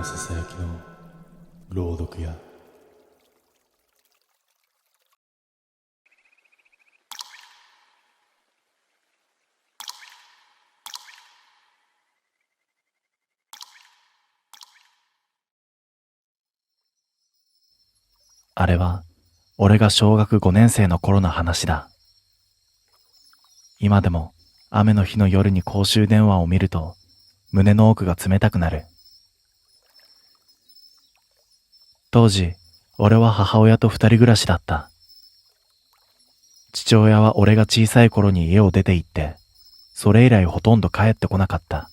のささやきの朗読やあれは俺が小学5年生の頃の話だ。今でも雨の日の夜に公衆電話を見ると胸の奥が冷たくなる。当時俺は母親と二人暮らしだった。父親は俺が小さい頃に家を出て行って、それ以来ほとんど帰ってこなかった。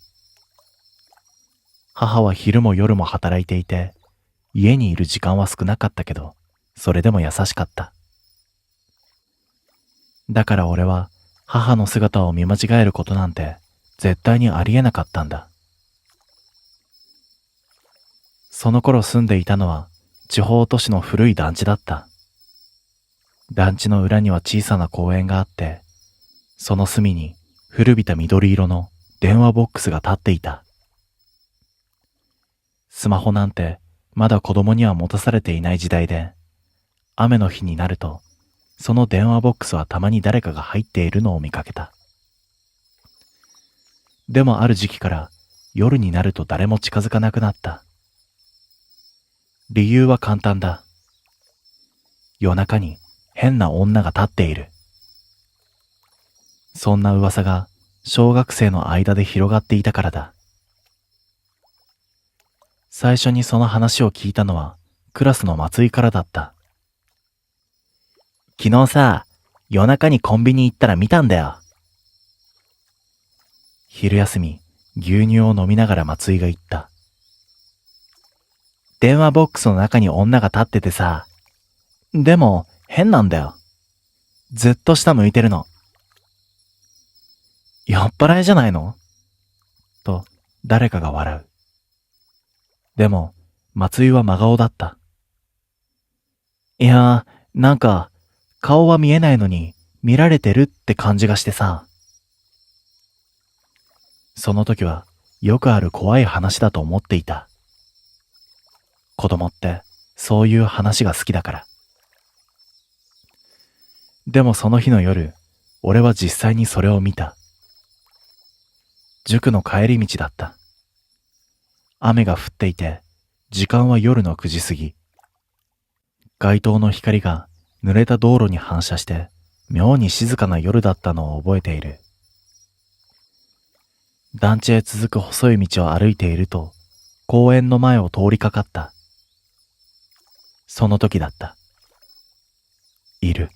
母は昼も夜も働いていて、家にいる時間は少なかったけど、それでも優しかった。だから俺は母の姿を見間違えることなんて絶対にありえなかったんだ。その頃住んでいたのは地方都市の古い団地だった。団地の裏には小さな公園があって、その隅に古びた緑色の電話ボックスが立っていた。スマホなんてまだ子供には持たされていない時代で、雨の日になるとその電話ボックスはたまに誰かが入っているのを見かけた。でもある時期から夜になると誰も近づかなくなった。理由は簡単だ。夜中に変な女が立っている。そんな噂が小学生の間で広がっていたからだ。最初にその話を聞いたのはクラスの松井からだった。昨日さ、夜中にコンビニ行ったら見たんだよ。昼休み、牛乳を飲みながら松井が言った。電話ボックスの中に女が立っててさ、でも変なんだよ。ずっと下向いてるの。酔っ払いじゃないの？と誰かが笑う。でも松井は真顔だった。いやなんか顔は見えないのに見られてるって感じがしてさ。その時はよくある怖い話だと思っていた。子供ってそういう話が好きだから。でもその日の夜、俺は実際にそれを見た。塾の帰り道だった。雨が降っていて、時間は夜の9時過ぎ。街灯の光が濡れた道路に反射して、妙に静かな夜だったのを覚えている。団地へ続く細い道を歩いていると、公園の前を通りかかった。その時だった。いる。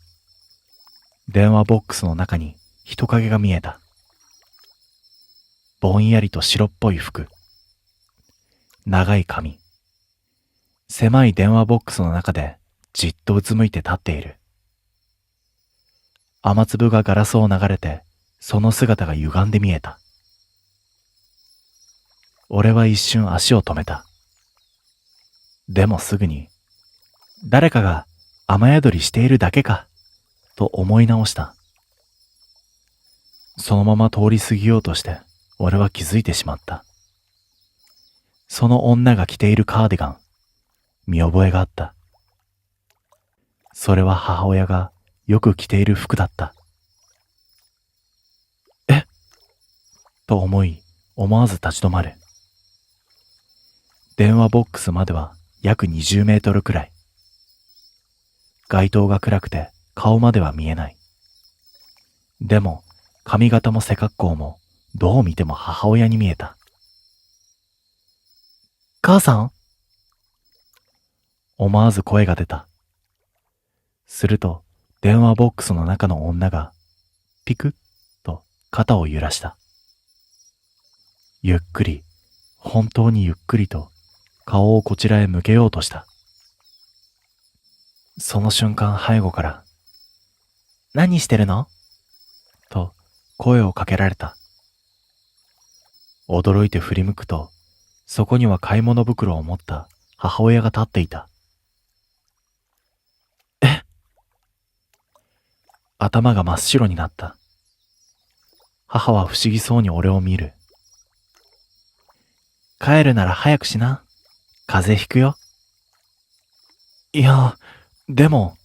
電話ボックスの中に人影が見えた。ぼんやりと白っぽい服。長い髪。狭い電話ボックスの中でじっとうつむいて立っている。雨粒がガラスを流れて、その姿が歪んで見えた。俺は一瞬足を止めた。でもすぐに、誰かが雨宿りしているだけか、と思い直した。そのまま通り過ぎようとして、俺は気づいてしまった。その女が着ているカーディガン、見覚えがあった。それは母親がよく着ている服だった。え？と思い、思わず立ち止まる。電話ボックスまでは約20メートルくらい。街灯が暗くて顔までは見えない。でも髪型も背格好もどう見ても母親に見えた。母さん？思わず声が出た。すると電話ボックスの中の女がピクッと肩を揺らした。ゆっくり、本当にゆっくりと顔をこちらへ向けようとした。その瞬間背後から、何してるの？と声をかけられた。驚いて振り向くと、そこには買い物袋を持った母親が立っていた。え？頭が真っ白になった。母は不思議そうに俺を見る。帰るなら早くしな。風邪ひくよ。いや、でも。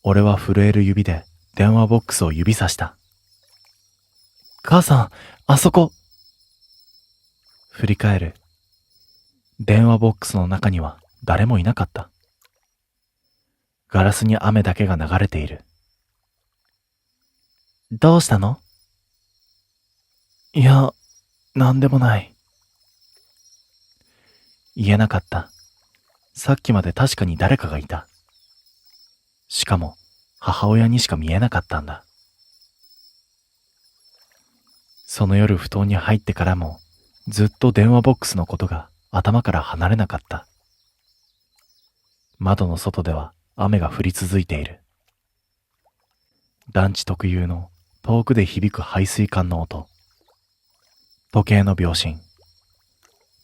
俺は震える指で電話ボックスを指さした。母さん、あそこ。振り返る。電話ボックスの中には誰もいなかった。ガラスに雨だけが流れている。どうしたの？いや、なんでもない。言えなかった。さっきまで確かに誰かがいた。しかも、母親にしか見えなかったんだ。その夜布団に入ってからも、ずっと電話ボックスのことが頭から離れなかった。窓の外では雨が降り続いている。団地特有の遠くで響く排水管の音。時計の秒針。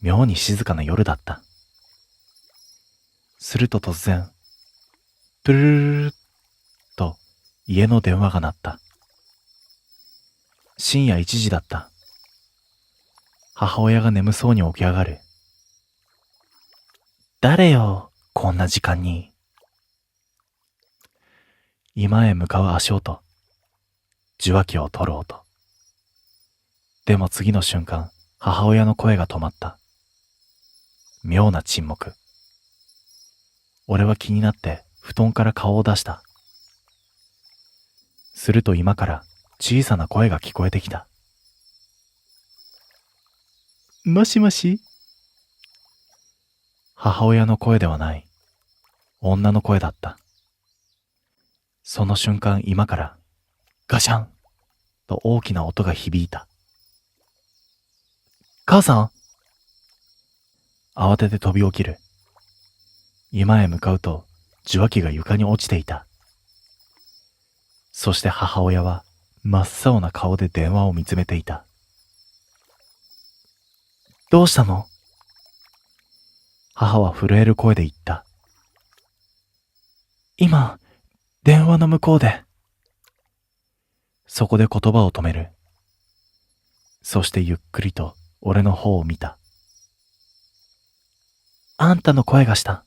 妙に静かな夜だった。すると突然、プルルルルと家の電話が鳴った。深夜1時だった。母親が眠そうに起き上がる。誰よ、こんな時間に。居間へ向かう足音。受話器を取る音。でも次の瞬間、母親の声が止まった。妙な沈黙。俺は気になって布団から顔を出した。すると居間から小さな声が聞こえてきた。もしもし？母親の声ではない。女の声だった。その瞬間居間からガシャンと大きな音が響いた。母さん？慌てて飛び起きる。居間へ向かうと受話器が床に落ちていた。そして母親は真っ青な顔で電話を見つめていた。どうしたの？母は震える声で言った。今、電話の向こうで。そこで言葉を止める。そしてゆっくりと俺の方を見た。あんたの声がした。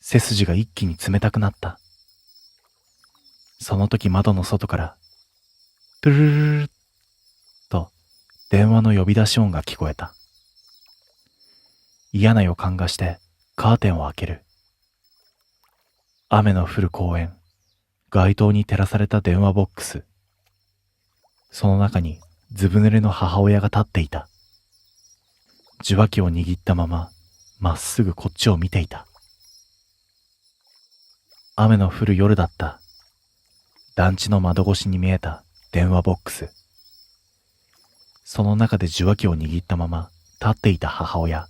背筋が一気に冷たくなった。その時窓の外から、プルルルルと電話の呼び出し音が聞こえた。嫌な予感がしてカーテンを開ける。雨の降る公園、街灯に照らされた電話ボックス。その中にずぶ濡れの母親が立っていた。受話器を握ったまま、まっすぐこっちを見ていた。雨の降る夜だった。団地の窓越しに見えた電話ボックス。その中で受話器を握ったまま立っていた母親。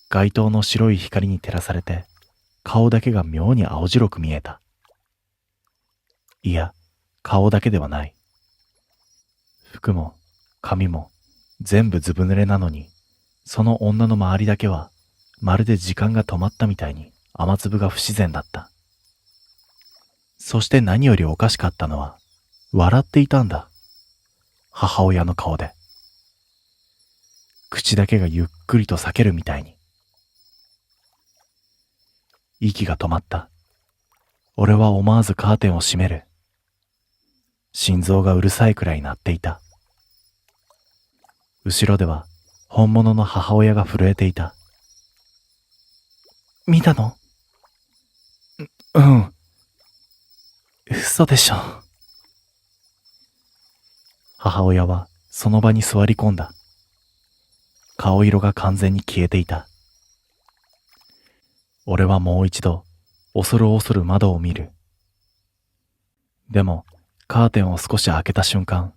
街灯の白い光に照らされて、顔だけが妙に青白く見えた。いや、顔だけではない。服も髪も全部ずぶ濡れなのに、その女の周りだけはまるで時間が止まったみたいに雨粒が不自然だった。そして何よりおかしかったのは、笑っていたんだ。母親の顔で。口だけがゆっくりと裂けるみたいに。息が止まった。俺は思わずカーテンを閉める。心臓がうるさいくらい鳴っていた。後ろでは本物の母親が震えていた。見たの？うん。嘘でしょ。母親はその場に座り込んだ。顔色が完全に消えていた。俺はもう一度恐る恐る窓を見る。でもカーテンを少し開けた瞬間、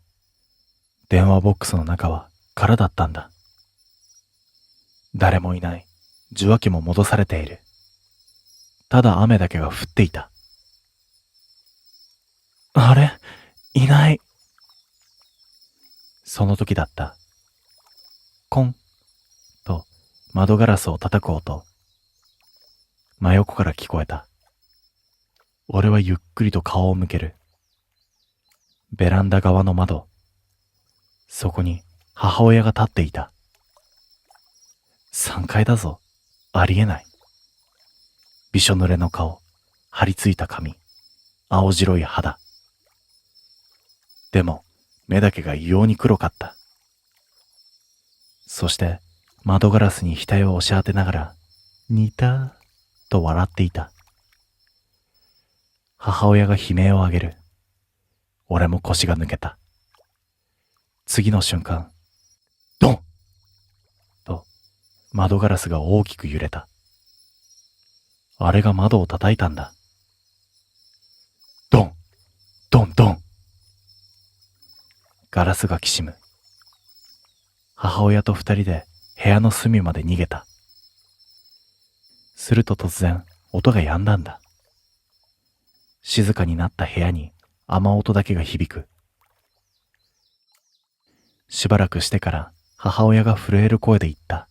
電話ボックスの中は空だったんだ。誰もいない。受話器も戻されている。ただ雨だけが降っていた。あれ？いない。その時だった。コンと窓ガラスを叩く音。真横から聞こえた。俺はゆっくりと顔を向ける。ベランダ側の窓。そこに母親が立っていた。3階だぞ。ありえない。びしょ濡れの顔、張り付いた髪、青白い肌。でも、目だけが異様に黒かった。そして、窓ガラスに額を押し当てながら、似た、と笑っていた。母親が悲鳴を上げる。俺も腰が抜けた。次の瞬間、ドンと窓ガラスが大きく揺れた。あれが窓を叩いたんだ。ドンドンドン。ガラスがきしむ。母親と2人で部屋の隅まで逃げた。すると突然、音が止んだんだ。静かになった部屋に雨音だけが響く。しばらくしてから母親が震える声で言った。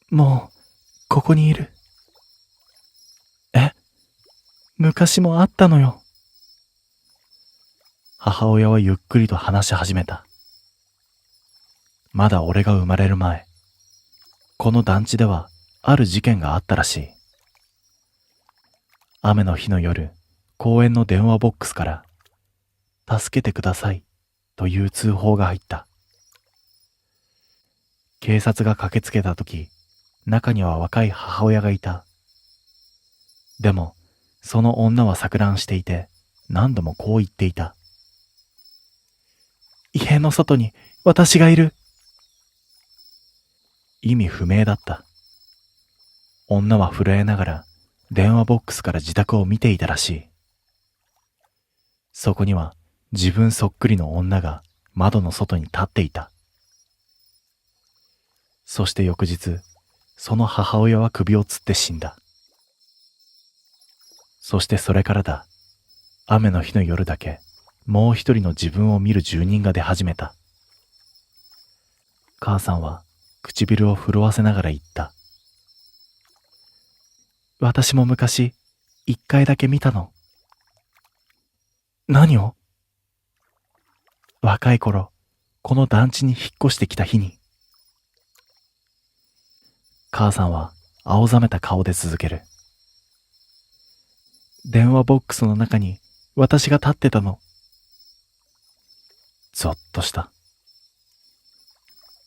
もう、ここにいる。昔もあったのよ。母親はゆっくりと話し始めた。まだ俺が生まれる前、この団地ではある事件があったらしい。雨の日の夜、公園の電話ボックスから助けてくださいという通報が入った。警察が駆けつけたとき、中には若い母親がいた。でも、その女は錯乱していて、何度もこう言っていた。家の外に私がいる。意味不明だった。女は震えながら電話ボックスから自宅を見ていたらしい。そこには自分そっくりの女が窓の外に立っていた。そして翌日、その母親は首を吊って死んだ。そしてそれからだ。雨の日の夜だけ、もう一人の自分を見る住人が出始めた。母さんは唇を震わせながら言った。私も昔、1回だけ見たの。何を？若い頃、この団地に引っ越してきた日に。母さんは青ざめた顔で続ける。電話ボックスの中に私が立ってたの。ぞっとした。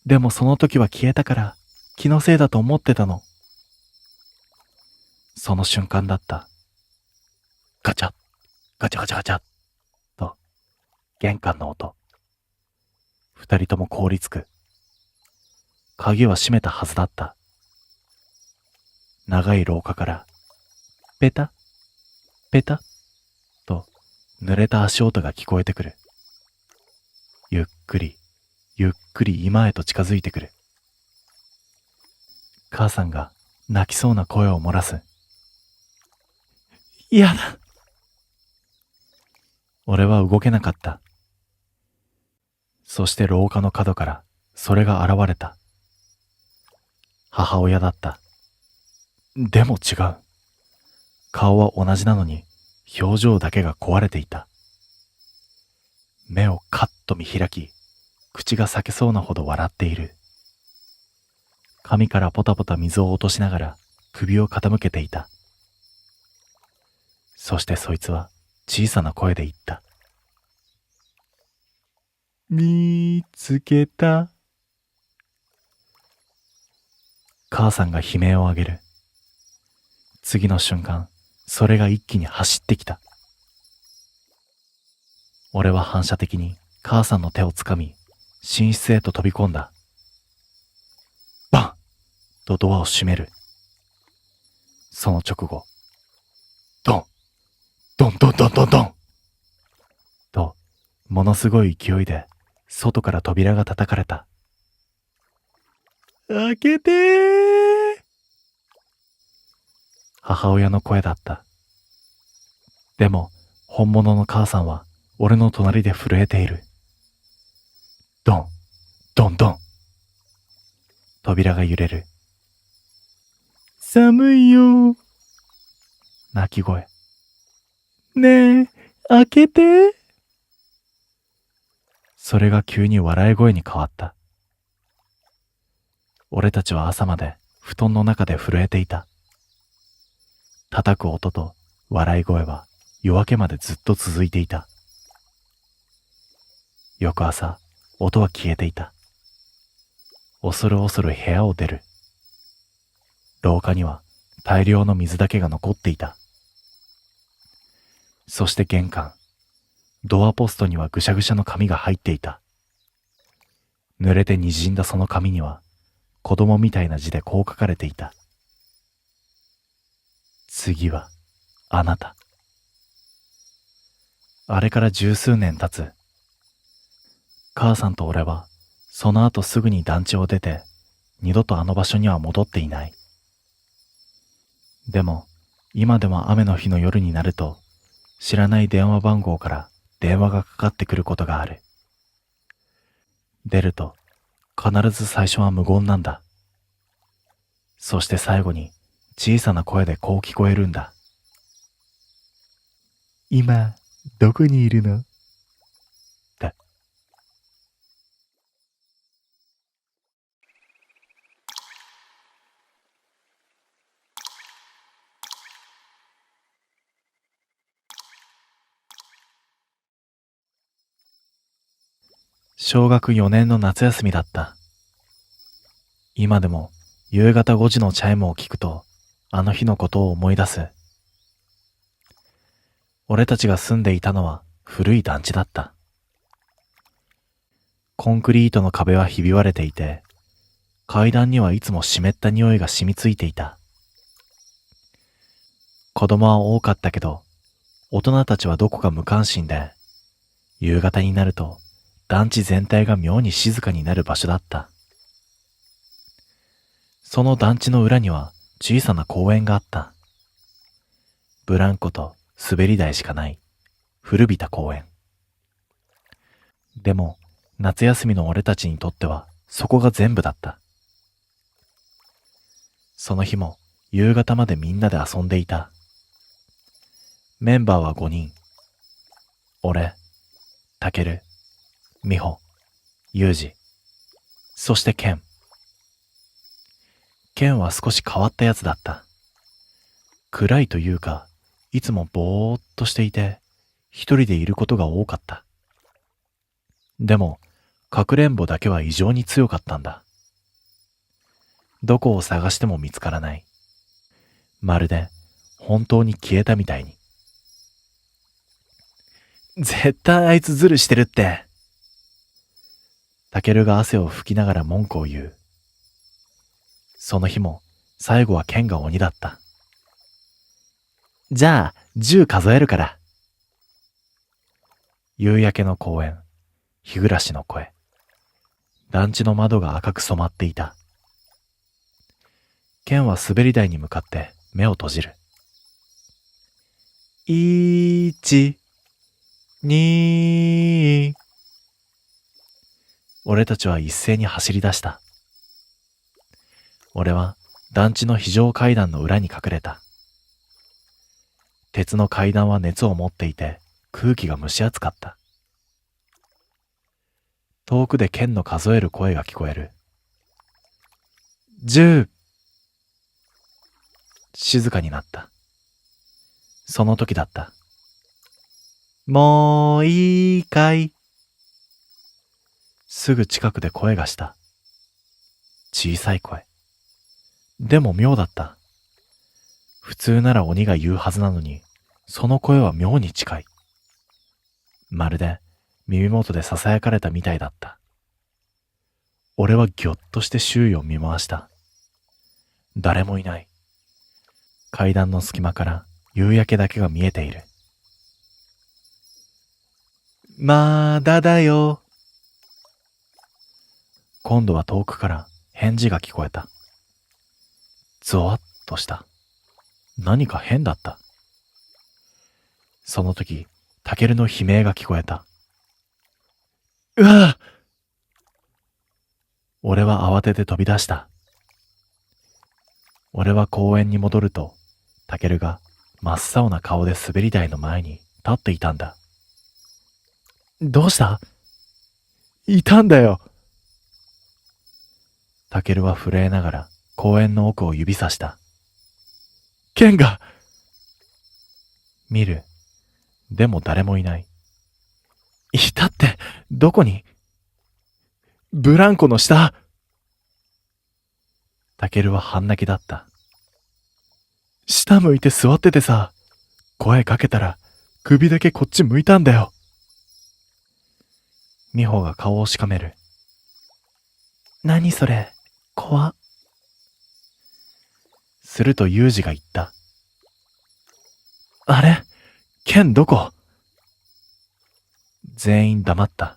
でもその時は消えたから気のせいだと思ってたの。その瞬間だった。ガチャ、ガチャガチャガチャ、と玄関の音。2人とも凍りつく。鍵は閉めたはずだった。長い廊下からペタッペタッと濡れた足音が聞こえてくる。ゆっくりゆっくり今へと近づいてくる。母さんが泣きそうな声を漏らす。嫌だ。俺は動けなかった。そして廊下の角からそれが現れた。母親だった。でも違う。顔は同じなのに表情だけが壊れていた。目をカッと見開き、口が裂けそうなほど笑っている。髪からポタポタ水を落としながら首を傾けていた。そしてそいつは小さな声で言った。見つけた。母さんが悲鳴を上げる。次の瞬間、それが一気に走ってきた。俺は反射的に母さんの手をつかみ、寝室へと飛び込んだ。バンとドアを閉める。その直後、ドンドンドンドンドンドンと、ものすごい勢いで、外から扉が叩かれた。開けてー。母親の声だった。でも、本物の母さんは、俺の隣で震えている。ドン、ドンドン。扉が揺れる。寒いよ。泣き声。ねえ、開けて。それが急に笑い声に変わった。俺たちは朝まで布団の中で震えていた。叩く音と笑い声は夜明けまでずっと続いていた。翌朝、音は消えていた。恐る恐る部屋を出る。廊下には大量の水だけが残っていた。そして玄関、ドアポストにはぐしゃぐしゃの紙が入っていた。濡れて滲んだその紙には子供みたいな字でこう書かれていた。次はあなた。あれから十数年経つ。母さんと俺はその後すぐに団地を出て二度とあの場所には戻っていない。でも今でも雨の日の夜になると知らない電話番号から電話がかかってくることがある。出ると必ず最初は無言なんだ。そして最後に小さな声でこう聞こえるんだ。今どこにいるの？って。小学4年の夏休みだった。今でも夕方5時のチャイムを聞くとあの日のことを思い出す。俺たちが住んでいたのは古い団地だった。コンクリートの壁はひび割れていて、階段にはいつも湿った匂いが染みついていた。子供は多かったけど、大人たちはどこか無関心で、夕方になると団地全体が妙に静かになる場所だった。その団地の裏には小さな公園があった。ブランコと滑り台しかない古びた公園。でも夏休みの俺たちにとってはそこが全部だった。その日も夕方までみんなで遊んでいた。メンバーは5人。俺、タケル、ミホ、ユウジ、そしてケン。ケンは少し変わったやつだった。暗いというか、いつもぼーっとしていて、一人でいることが多かった。でも、かくれんぼだけは異常に強かったんだ。どこを探しても見つからない。まるで、本当に消えたみたいに。絶対あいつズルしてるって。タケルが汗を拭きながら文句を言う。その日も最後はケンが鬼だった。じゃあ10数えるから。夕焼けの公園、日暮らしの声。団地の窓が赤く染まっていた。ケンは滑り台に向かって目を閉じる。1、2。俺たちは一斉に走り出した。俺は団地の非常階段の裏に隠れた。鉄の階段は熱を持っていて空気が蒸し暑かった。遠くで剣の数える声が聞こえる。10。静かになった。その時だった。もういいかい。すぐ近くで声がした。小さい声。でも妙だった。普通なら鬼が言うはずなのに、その声は妙に近い。まるで耳元で囁かれたみたいだった。俺はぎょっとして周囲を見回した。誰もいない。階段の隙間から夕焼けだけが見えている。まだだよ。今度は遠くから返事が聞こえた。ゾワッとした。何か変だった。その時、タケルの悲鳴が聞こえた。うわぁ！俺は慌てて飛び出した。俺は公園に戻ると、タケルが真っ青な顔で滑り台の前に立っていたんだ。どうした？いたんだよ。タケルは震えながら公園の奥を指さした。ケンが。見る。でも誰もいない。いたって、どこに？ブランコの下。タケルは半泣きだった。下向いて座っててさ、声かけたら首だけこっち向いたんだよ。美穂が顔をしかめる。何それ、怖っ。するとユウジが言った。あれ？ケンどこ？全員黙った。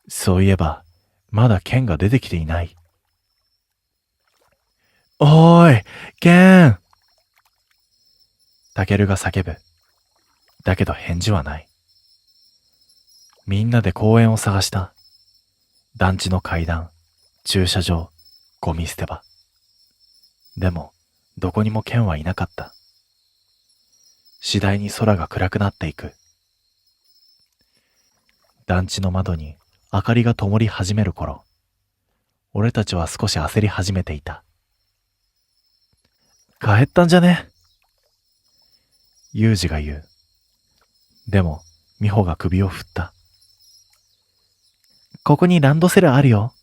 そういえば、まだケンが出てきていない。おーい、ケン！タケルが叫ぶ。だけど返事はない。みんなで公園を探した。団地の階段、駐車場、ゴミ捨て場。でも、どこにもケンはいなかった。次第に空が暗くなっていく。団地の窓に明かりが灯り始める頃、俺たちは少し焦り始めていた。帰ったんじゃね？ユウジが言う。でも、美穂が首を振った。ここにランドセルあるよ。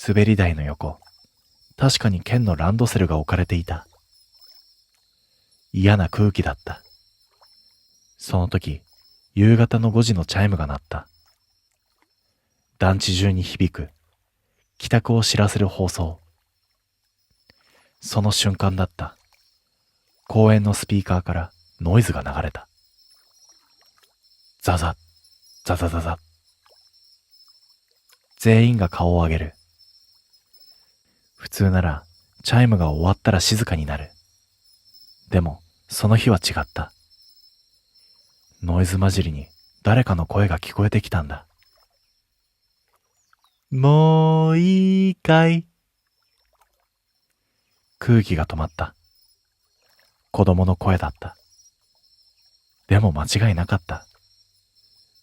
滑り台の横、確かにケンのランドセルが置かれていた。嫌な空気だった。その時、夕方の5時のチャイムが鳴った。団地中に響く、帰宅を知らせる放送。その瞬間だった。公園のスピーカーからノイズが流れた。ザザッ、ザザザザ。全員が顔を上げる。普通ならチャイムが終わったら静かになる。でもその日は違った。ノイズ混じりに誰かの声が聞こえてきたんだ。もういいかい？空気が止まった。子供の声だった。でも間違いなかった。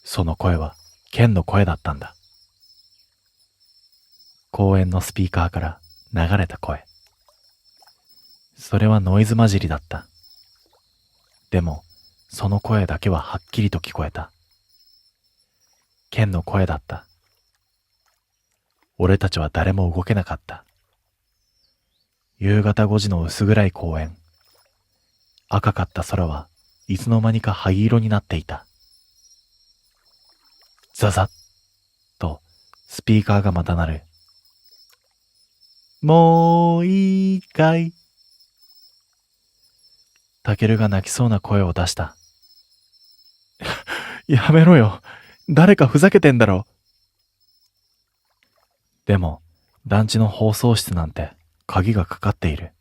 その声はケンの声だったんだ。公園のスピーカーから流れた声。それはノイズ混じりだった。でもその声だけははっきりと聞こえた。ケンの声だった。俺たちは誰も動けなかった。夕方5時の薄暗い公園。赤かった空はいつの間にか灰色になっていた。ザザッとスピーカーがまた鳴る。もういいかい？タケルが泣きそうな声を出した。やめろよ。誰かふざけてんだろ。でも、団地の放送室なんて鍵がかかっている。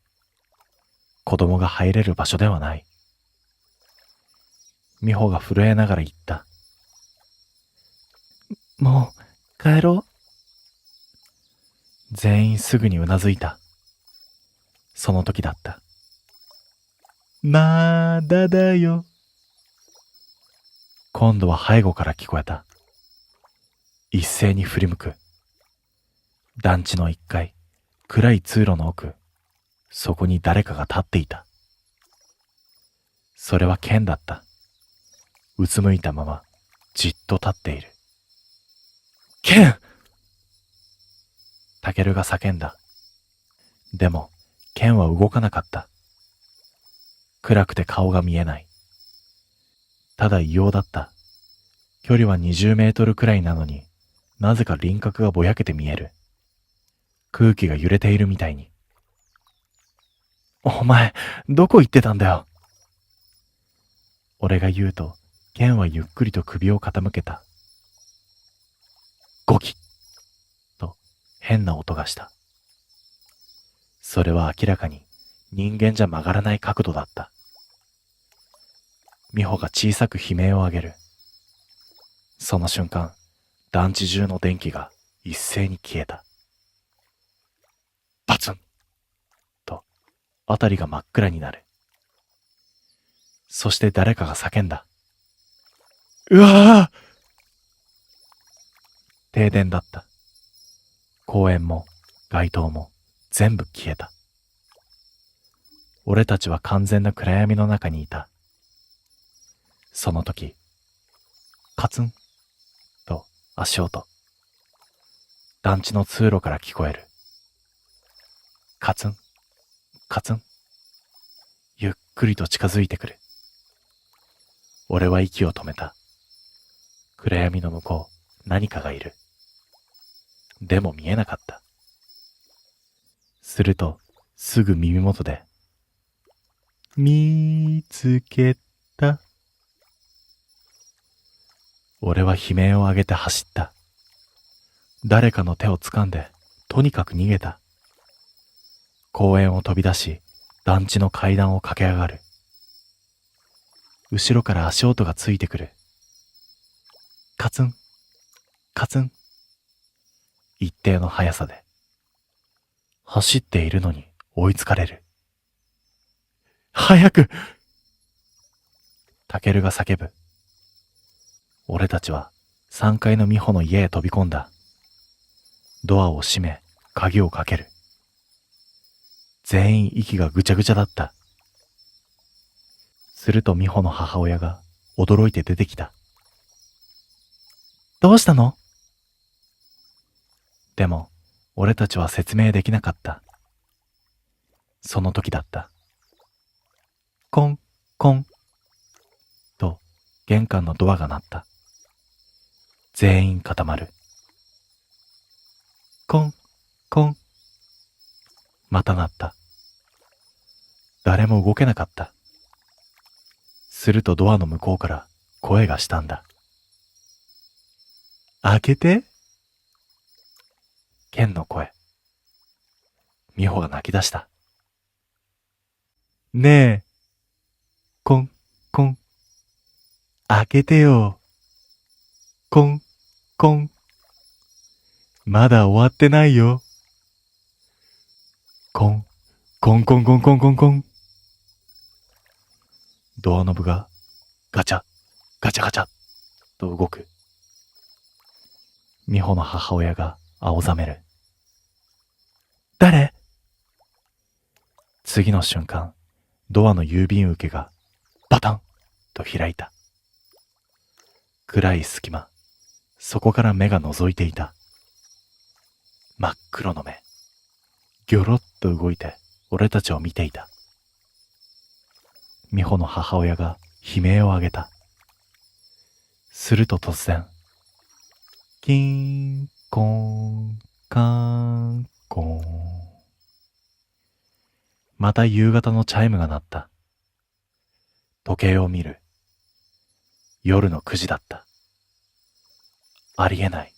子供が入れる場所ではない。美穂が震えながら言った。もう、帰ろう。全員すぐにうなずいた。その時だった。まだだよ。今度は背後から聞こえた。一斉に振り向く。団地の1階、暗い通路の奥、そこに誰かが立っていた。それはケンだった。うつむいたまま、じっと立っている。ケン！タケルが叫んだ。でも、ケンは動かなかった。暗くて顔が見えない。ただ異様だった。距離は20メートルくらいなのに、なぜか輪郭がぼやけて見える。空気が揺れているみたいに。お前、どこ行ってたんだよ。俺が言うと、ケンはゆっくりと首を傾けた。ゴキッと変な音がした。それは明らかに人間じゃ曲がらない角度だった。美穂が小さく悲鳴を上げる。その瞬間、団地中の電気が一斉に消えた。バツンと、あたりが真っ暗になる。そして誰かが叫んだ。うわぁ！停電だった。公園も街灯も全部消えた。俺たちは完全な暗闇の中にいた。その時、カツンと足音。団地の通路から聞こえる。カツン、カツン。ゆっくりと近づいてくる。俺は息を止めた。暗闇の向こう、何かがいる。でも見えなかった。すると、すぐ耳元で、見つけた。俺は悲鳴を上げて走った。誰かの手を掴んで、とにかく逃げた。公園を飛び出し、団地の階段を駆け上がる。後ろから足音がついてくる。カツン、カツン。一定の速さで。走っているのに追いつかれる。早く！タケルが叫ぶ。俺たちは3階の美穂の家へ飛び込んだ。ドアを閉め、鍵をかける。全員息がぐちゃぐちゃだった。すると美穂の母親が驚いて出てきた。どうしたの？でも、俺たちは説明できなかった。その時だった。コン、コン。と、玄関のドアが鳴った。全員固まる。コン、コン。また鳴った。誰も動けなかった。するとドアの向こうから声がしたんだ。開けて。ケンの声。美穂が泣き出した。ねえ。コン、コン。開けてよ。コン、コン。まだ終わってないよ。コン、コンコンコンコンコンコン。ドアノブがガチャ、ガチャガチャと動く。美穂の母親が青ざめる。誰？次の瞬間、ドアの郵便受けがバタンと開いた。暗い隙間、そこから目が覗いていた。真っ黒の目、ギョロッと動いて俺たちを見ていた。美穂の母親が悲鳴を上げた。すると突然、キンコンカンコン。また夕方のチャイムが鳴った。時計を見る。夜の9時だった。ありえない。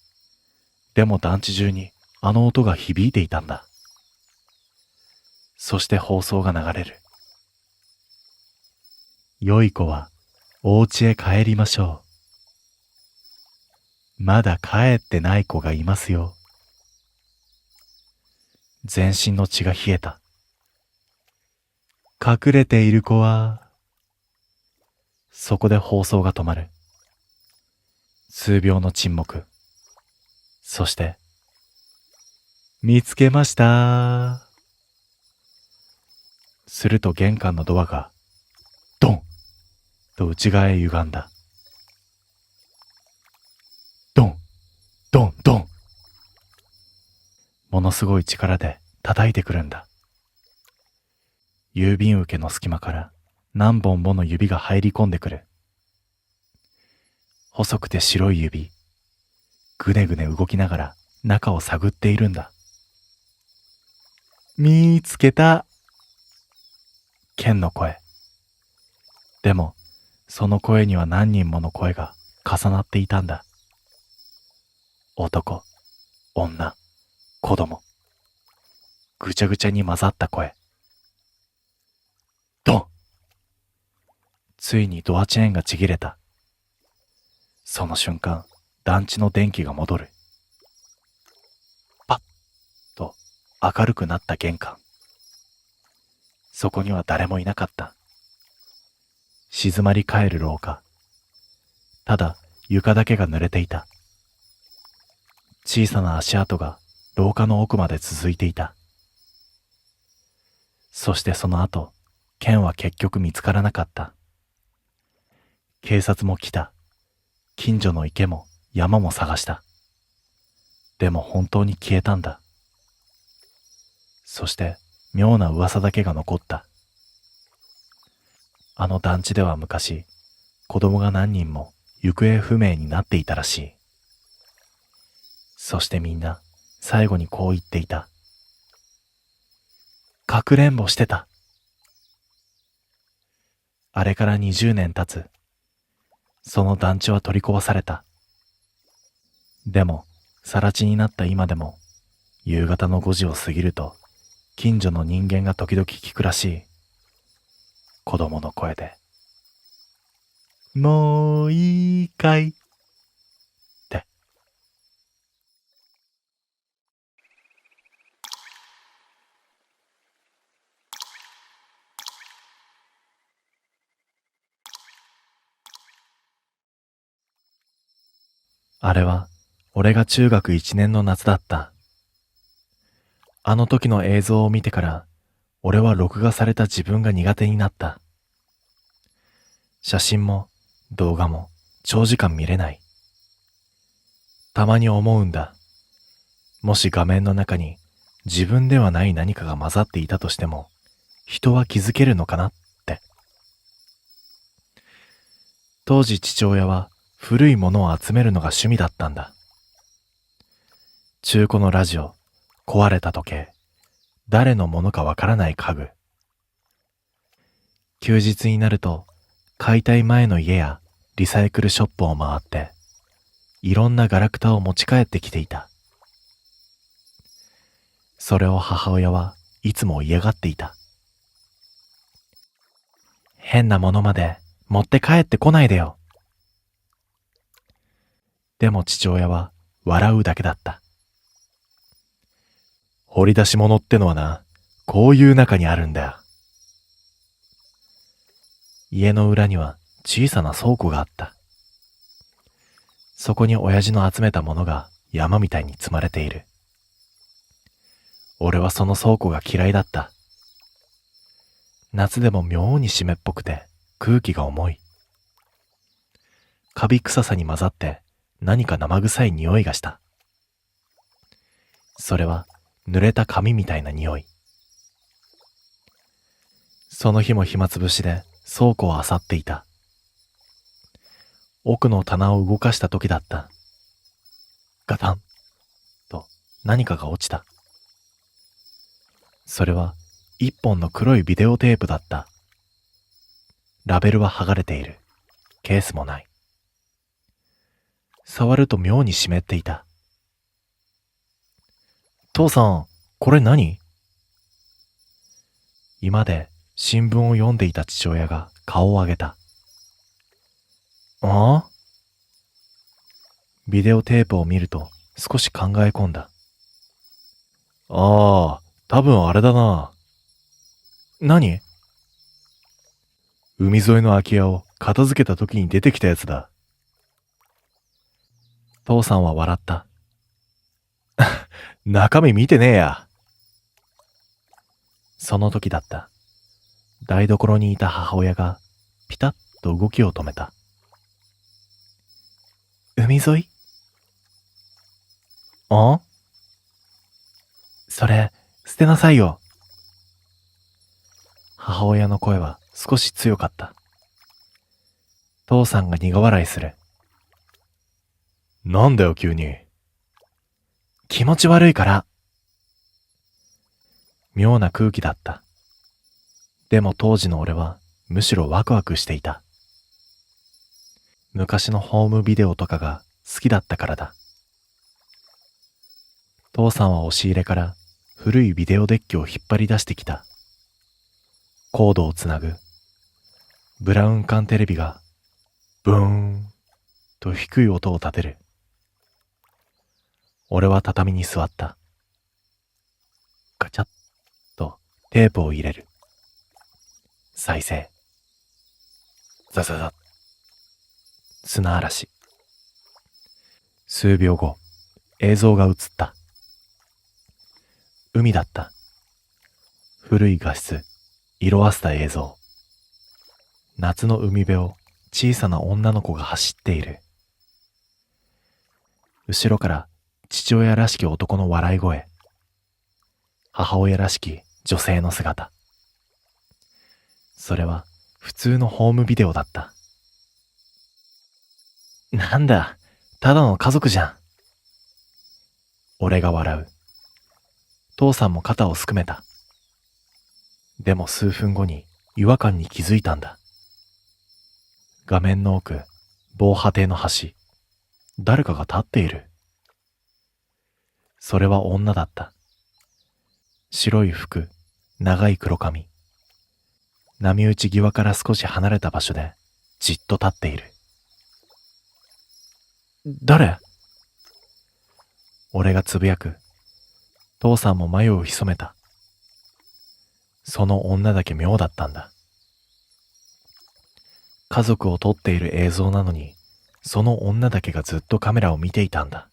でも団地中にあの音が響いていたんだ。そして放送が流れる。良い子はお家へ帰りましょう。まだ帰ってない子がいますよ。全身の血が冷えた。隠れている子は、そこで放送が止まる。数秒の沈黙。そして、見つけました。すると玄関のドアが、ドンと内側へ歪んだ。ドン、ドン、ドン。ものすごい力で叩いてくるんだ。郵便受けの隙間から何本もの指が入り込んでくる。細くて白い指、ぐねぐね動きながら中を探っているんだ。見つけた。ケンの声。でも、その声には何人もの声が重なっていたんだ。男、女、子供。ぐちゃぐちゃに混ざった声。ドン！ついにドアチェーンがちぎれた。その瞬間、団地の電気が戻る。パッと明るくなった玄関。そこには誰もいなかった。静まり返る廊下。ただ床だけが濡れていた。小さな足跡が廊下の奥まで続いていた。そしてその後、ケンは結局見つからなかった。警察も来た。近所の池も山も探した。でも本当に消えたんだ。そして妙な噂だけが残った。あの団地では昔、子供が何人も行方不明になっていたらしい。そしてみんな最後にこう言っていた。かくれんぼしてた。あれから20年経つ。その団地は取り壊された。でも、更地になった今でも、夕方の5時を過ぎると、近所の人間が時々聞くらしい。子供の声で。もういいかいって。あれは、俺が中学1年の夏だった。あの時の映像を見てから、俺は録画された自分が苦手になった。写真も動画も長時間見れない。たまに思うんだ。もし画面の中に自分ではない何かが混ざっていたとしても、人は気づけるのかなって。当時父親は古いものを集めるのが趣味だったんだ。中古のラジオ、壊れた時計、誰のものかわからない家具。休日になると解体前の家やリサイクルショップを回って、いろんなガラクタを持ち帰ってきていた。それを母親はいつも嫌がっていた。変なものまで持って帰ってこないでよ。でも父親は笑うだけだった。掘り出し物ってのはな、こういう中にあるんだよ。家の裏には小さな倉庫があった。そこに親父の集めたものが山みたいに積まれている。俺はその倉庫が嫌いだった。夏でも妙に湿っぽくて空気が重い。カビ臭さに混ざって何か生臭い匂いがした。それは濡れた紙みたいな匂い。その日も暇つぶしで倉庫を漁っていた。奥の棚を動かした時だった。ガタンと何かが落ちた。それは一本の黒いビデオテープだった。ラベルは剥がれている。ケースもない。触ると妙に湿っていた。父さん、これ何？居間で新聞を読んでいた父親が顔を上げた。ああ？ビデオテープを見ると少し考え込んだ。ああ、多分あれだな。何？海沿いの空き家を片付けた時に出てきたやつだ。父さんは笑った。中身見てねえや。その時だった。台所にいた母親がピタッと動きを止めた。海沿い？あ？それ、捨てなさいよ。母親の声は少し強かった。父さんが苦笑いする。なんだよ急に。気持ち悪いから。妙な空気だった。でも当時の俺はむしろワクワクしていた。昔のホームビデオとかが好きだったからだ。父さんは押し入れから古いビデオデッキを引っ張り出してきた。コードをつなぐ。ブラウン管テレビがブーンと低い音を立てる。俺は畳に座った。ガチャッとテープを入れる。再生。ザザザ。砂嵐。数秒後、映像が映った。海だった。古い画質、色あせた映像。夏の海辺を小さな女の子が走っている。後ろから父親らしき男の笑い声。母親らしき女性の姿。それは普通のホームビデオだった。なんだ、ただの家族じゃん。俺が笑う。父さんも肩をすくめた。でも数分後に違和感に気づいたんだ。画面の奥、防波堤の端、誰かが立っている。それは女だった。白い服、長い黒髪。波打ち際から少し離れた場所でじっと立っている。誰？俺がつぶやく。父さんも眉を潜めた。その女だけ妙だったんだ。家族を撮っている映像なのに、その女だけがずっとカメラを見ていたんだ。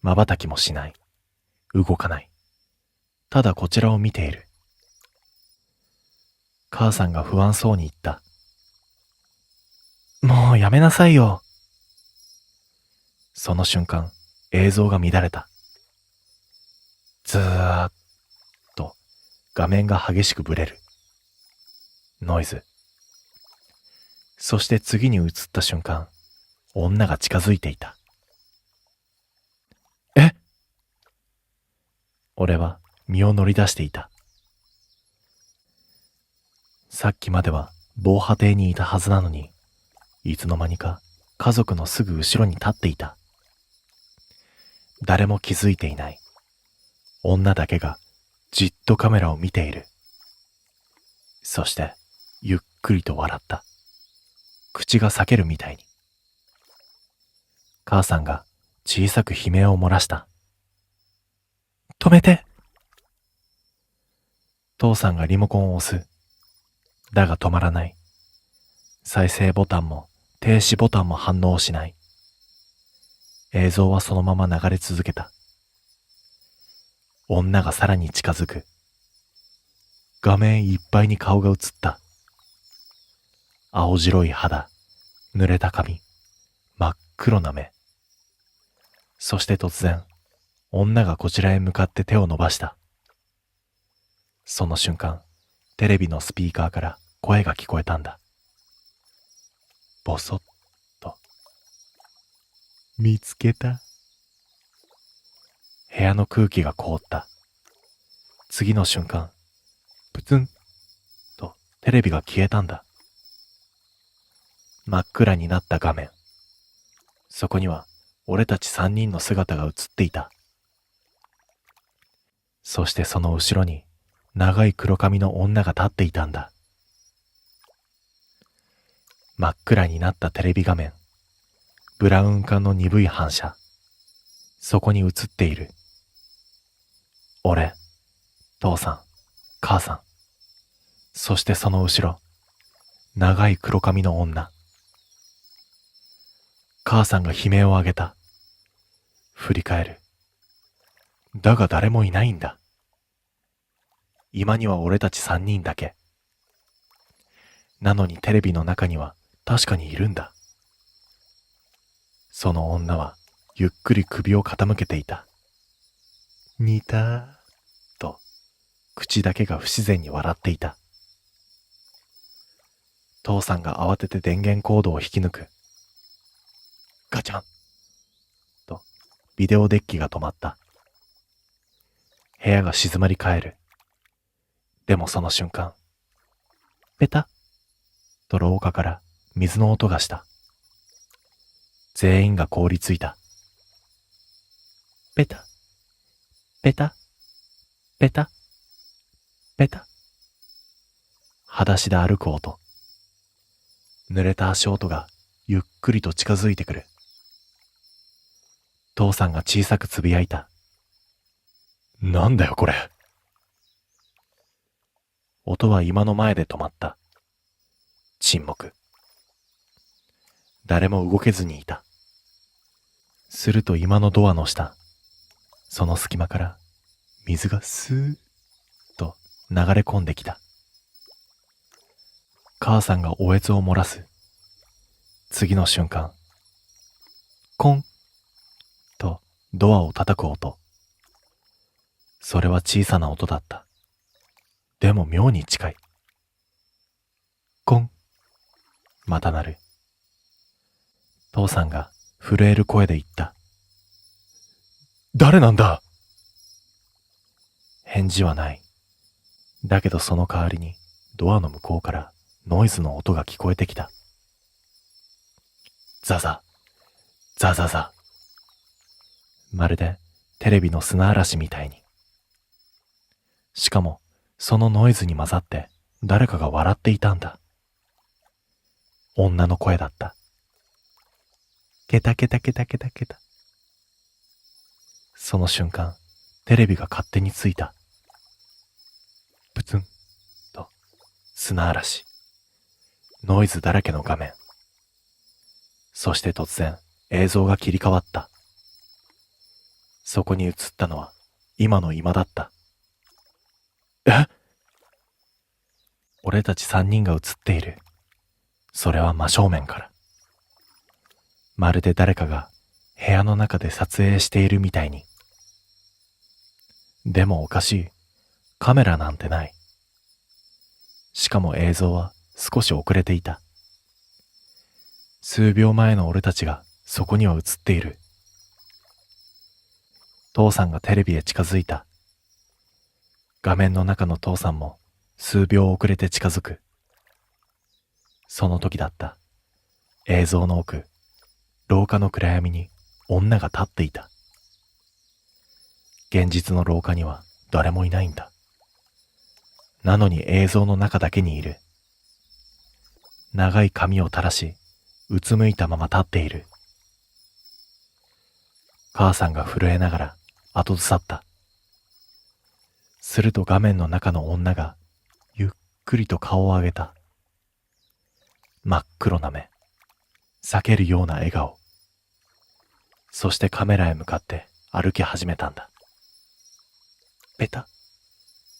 瞬きもしない。動かない。ただこちらを見ている。母さんが不安そうに言った。もうやめなさいよ。その瞬間、映像が乱れた。ずーっと画面が激しくブレる。ノイズ。そして次に映った瞬間、女が近づいていた。え？俺は身を乗り出していた。さっきまでは防波堤にいたはずなのに、いつの間にか家族のすぐ後ろに立っていた。誰も気づいていない。女だけがじっとカメラを見ている。そしてゆっくりと笑った。口が裂けるみたいに。母さんが小さく悲鳴を漏らした。止めて。父さんがリモコンを押す。だが止まらない。再生ボタンも停止ボタンも反応しない。映像はそのまま流れ続けた。女がさらに近づく。画面いっぱいに顔が映った。青白い肌、濡れた髪、真っ黒な目。そして突然、女がこちらへ向かって手を伸ばした。その瞬間、テレビのスピーカーから声が聞こえたんだ。ボソッと。見つけた。部屋の空気が凍った。次の瞬間、プツンとテレビが消えたんだ。真っ暗になった画面。そこには俺たち三人の姿が映っていた。そしてその後ろに長い黒髪の女が立っていたんだ。真っ暗になったテレビ画面。ブラウン管の鈍い反射。そこに映っている。俺、父さん、母さん。そしてその後ろ、長い黒髪の女。母さんが悲鳴を上げた。振り返る。だが誰もいないんだ。今には俺たち三人だけ。なのにテレビの中には確かにいるんだ。その女はゆっくり首を傾けていた。似たと口だけが不自然に笑っていた。父さんが慌てて電源コードを引き抜く。ガチャンとビデオデッキが止まった。部屋が静まり返る。でもその瞬間、ペタッと廊下から水の音がした。全員が凍りついた。ペタッ、ペタッ、ペタッ、ペタッ。裸足で歩く音。濡れた足音がゆっくりと近づいてくる。父さんが小さくつぶやいた。なんだよこれ。音は今の前で止まった。沈黙。誰も動けずにいた。すると居間のドアの下、その隙間から水がスーッと流れ込んできた。母さんがおえつを漏らす。次の瞬間、コンとドアを叩く音。それは小さな音だった。でも妙に近い。コン、また鳴る。父さんが震える声で言った。誰なんだ？返事はない。だけどその代わりにドアの向こうからノイズの音が聞こえてきた。ザザ、ザザザ。まるでテレビの砂嵐みたいに。しかもそのノイズに混ざって誰かが笑っていたんだ。女の声だった。ケタケタケタケタケタ。その瞬間、テレビが勝手についた。プツンと砂嵐。ノイズだらけの画面。そして突然映像が切り替わった。そこに映ったのは今の今だった。え？俺たち3人が映っている。それは真正面から。まるで誰かが部屋の中で撮影しているみたいに。でもおかしい。カメラなんてない。しかも映像は少し遅れていた。数秒前の俺たちがそこには映っている。父さんがテレビへ近づいた。画面の中の父さんも数秒遅れて近づく。その時だった。映像の奥、廊下の暗闇に女が立っていた。現実の廊下には誰もいないんだ。なのに映像の中だけにいる。長い髪を垂らし、うつむいたまま立っている。母さんが震えながら後ずさった。すると画面の中の女がゆっくりと顔を上げた。真っ黒な目、避けるような笑顔。そしてカメラへ向かって歩き始めたんだ。ペタ、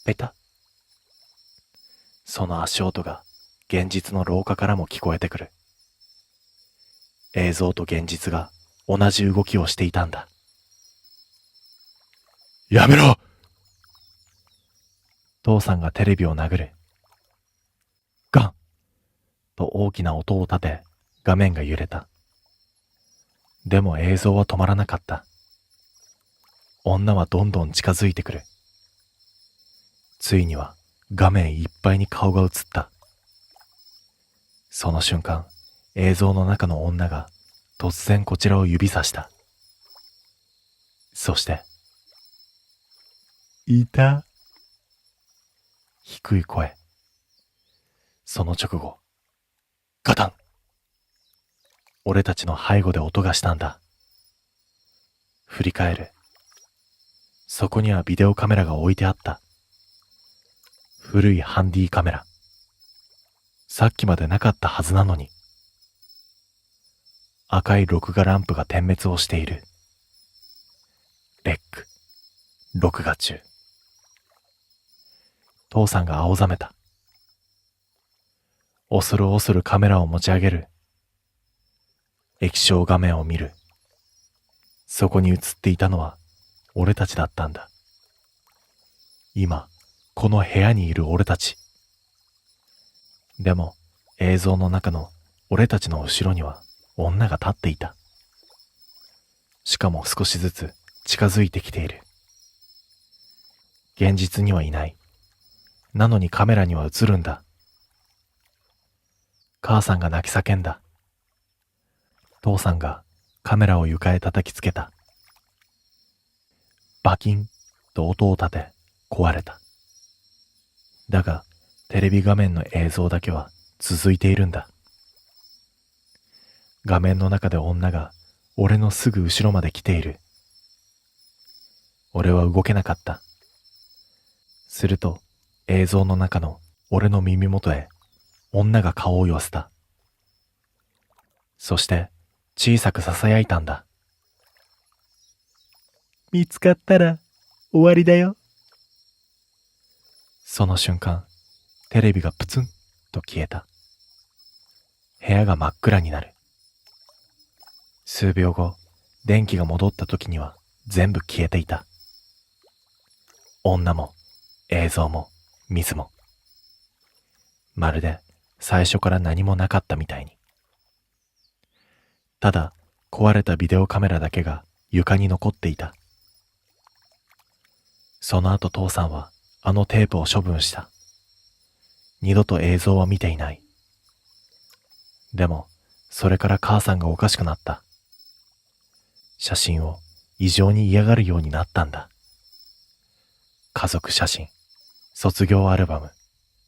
ペタ。その足音が現実の廊下からも聞こえてくる。映像と現実が同じ動きをしていたんだ。やめろ！父さんがテレビを殴る。ガン！と大きな音を立て、画面が揺れた。でも映像は止まらなかった。女はどんどん近づいてくる。ついには画面いっぱいに顔が映った。その瞬間、映像の中の女が突然こちらを指さした。そして、いた。低い声。その直後、ガタン。俺たちの背後で音がしたんだ。振り返る。そこにはビデオカメラが置いてあった。古いハンディカメラ。さっきまでなかったはずなのに。赤い録画ランプが点滅をしている。レック、録画中。父さんが青ざめた。恐る恐るカメラを持ち上げる。液晶画面を見る。そこに映っていたのは俺たちだったんだ。今、この部屋にいる俺たち。でも映像の中の俺たちの後ろには女が立っていた。しかも少しずつ近づいてきている。現実にはいない。なのにカメラには映るんだ。母さんが泣き叫んだ。父さんがカメラを床へ叩きつけた。バキンと音を立て壊れた。だがテレビ画面の映像だけは続いているんだ。画面の中で女が俺のすぐ後ろまで来ている。俺は動けなかった。すると映像の中の俺の耳元へ女が顔を寄せた。そして小さく囁いたんだ。見つかったら終わりだよ。その瞬間、テレビがプツンと消えた。部屋が真っ暗になる。数秒後、電気が戻った時には全部消えていた。女も映像も水も。まるで最初から何もなかったみたいに。ただ壊れたビデオカメラだけが床に残っていた。その後父さんはあのテープを処分した。二度と映像は見ていない。でもそれから母さんがおかしくなった。写真を異常に嫌がるようになったんだ。家族写真、卒業アルバム、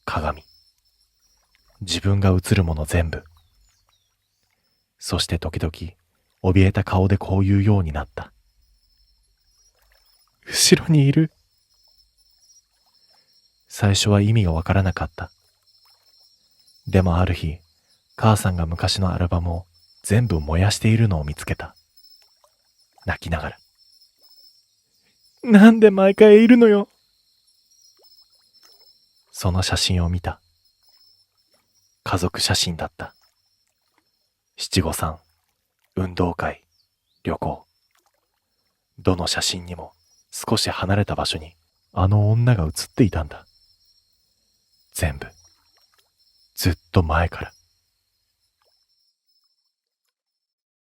鏡。自分が写るもの全部。そして時々、怯えた顔でこう言うようになった。後ろにいる。最初は意味がわからなかった。でもある日、母さんが昔のアルバムを全部燃やしているのを見つけた。泣きながら。なんで毎回いるのよ。その写真を見た。家族写真だった。七五三、運動会、旅行。どの写真にも少し離れた場所にあの女が写っていたんだ。全部、ずっと前から。